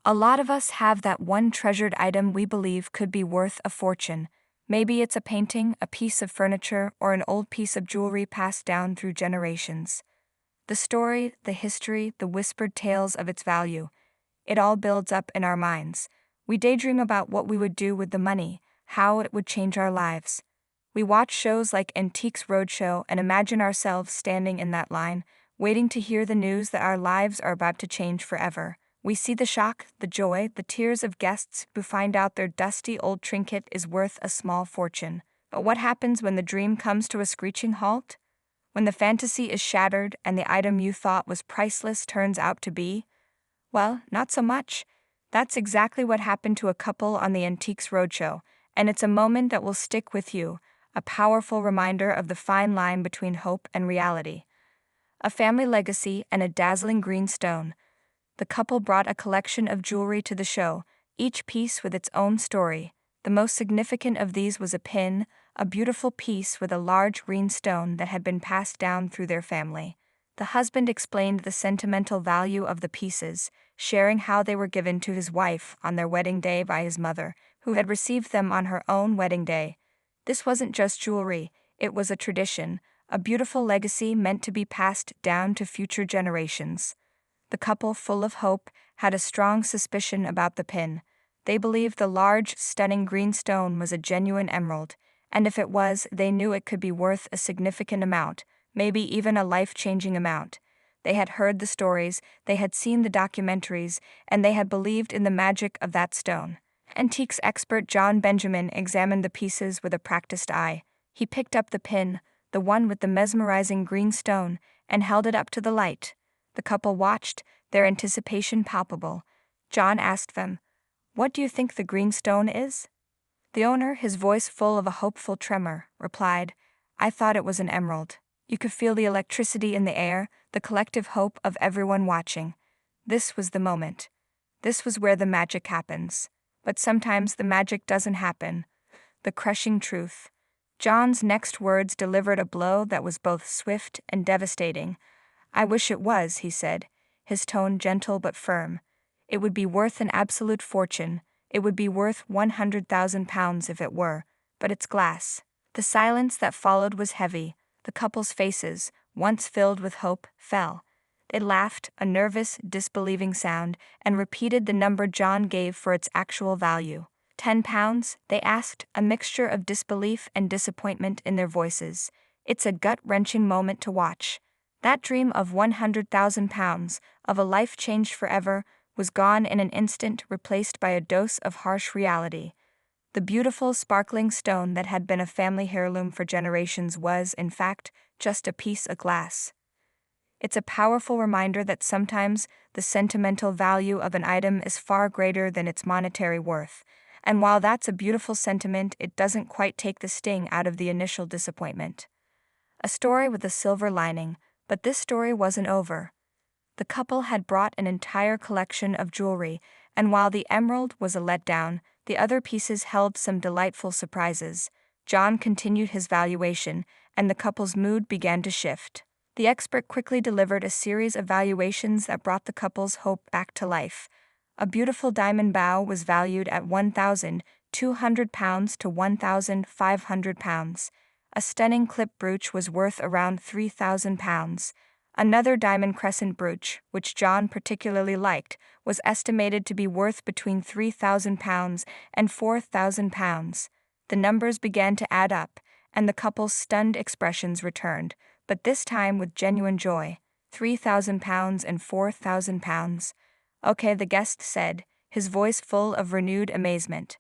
A lot of us have that one treasured item we believe could be worth a fortune. Maybe it's a painting, a piece of furniture, or an old piece of jewelry passed down through generations. The story, the history, the whispered tales of its value, it all builds up in our minds. We daydream about what we would do with the money, how it would change our lives. We watch shows like Antiques Roadshow and imagine ourselves standing in that line, waiting to hear the news that our lives are about to change forever. We see the shock, the joy, the tears of guests who find out their dusty old trinket is worth a small fortune. But what happens when the dream comes to a screeching halt? When the fantasy is shattered and the item you thought was priceless turns out to be? Well, not so much. That's exactly what happened to a couple on the Antiques Roadshow, and it's a moment that will stick with you, a powerful reminder of the fine line between hope and reality. A family legacy and a dazzling green stone. The couple brought a collection of jewelry to the show, each piece with its own story. The most significant of these was a pin, a beautiful piece with a large green stone that had been passed down through their family. The husband explained the sentimental value of the pieces, sharing how they were given to his wife on their wedding day by his mother, who had received them on her own wedding day. This wasn't just jewelry, it was a tradition, a beautiful legacy meant to be passed down to future generations. The couple, full of hope, had a strong suspicion about the pin. They believed the large, stunning green stone was a genuine emerald, and if it was, they knew it could be worth a significant amount, maybe even a life-changing amount. They had heard the stories, they had seen the documentaries, and they had believed in the magic of that stone. Antiques expert John Benjamin examined the pieces with a practiced eye. He picked up the pin, the one with the mesmerizing green stone, and held it up to the light. The couple watched, their anticipation palpable. John asked them, "What do you think the green stone is?" The owner, his voice full of a hopeful tremor, replied, "I thought it was an emerald." You could feel the electricity in the air, the collective hope of everyone watching. This was the moment. This was where the magic happens. But sometimes the magic doesn't happen. The crushing truth. John's next words delivered a blow that was both swift and devastating. "I wish it was," he said, his tone gentle but firm. "It would be worth an absolute fortune. It would be worth £100,000 if it were, but it's glass." The silence that followed was heavy. The couple's faces, once filled with hope, fell. They laughed, a nervous, disbelieving sound, and repeated the number John gave for its actual value. £10, they asked, a mixture of disbelief and disappointment in their voices. It's a gut-wrenching moment to watch. That dream of £100,000, of a life changed forever, was gone in an instant, replaced by a dose of harsh reality. The beautiful, sparkling stone that had been a family heirloom for generations was, in fact, just a piece of glass. It's a powerful reminder that sometimes the sentimental value of an item is far greater than its monetary worth, and while that's a beautiful sentiment, it doesn't quite take the sting out of the initial disappointment. A story with a silver lining, but this story wasn't over. The couple had brought an entire collection of jewelry, and while the emerald was a letdown, the other pieces held some delightful surprises. John continued his valuation, and the couple's mood began to shift. The expert quickly delivered a series of valuations that brought the couple's hope back to life. A beautiful diamond bow was valued at £1,200 to £1,500. A stunning clip brooch was worth around £3,000. Another diamond crescent brooch, which John particularly liked, was estimated to be worth between £3,000 and £4,000. The numbers began to add up, and the couple's stunned expressions returned, but this time with genuine joy. £3,000 and £4,000. "Okay," the guest said, his voice full of renewed amazement.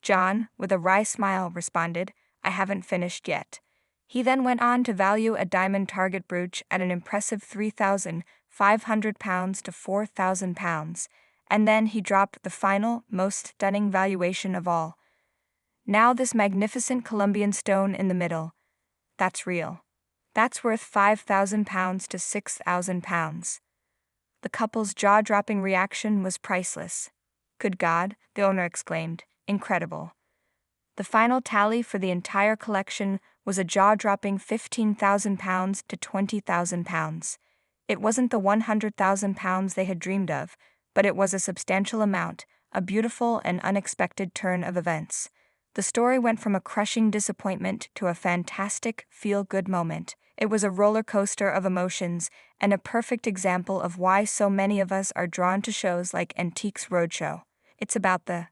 John, with a wry smile, responded, "I haven't finished yet." He then went on to value a diamond target brooch at an impressive £3,500 to £4,000, and then he dropped the final, most stunning valuation of all. "Now this magnificent Colombian stone in the middle. That's real. That's worth £5,000 to £6,000. The couple's jaw-dropping reaction was priceless. "Good God," the owner exclaimed, "incredible." The final tally for the entire collection was a jaw-dropping £15,000 to £20,000. It wasn't the £100,000 they had dreamed of, but it was a substantial amount, a beautiful and unexpected turn of events. The story went from a crushing disappointment to a fantastic, feel-good moment. It was a roller coaster of emotions, and a perfect example of why so many of us are drawn to shows like Antiques Roadshow. It's about the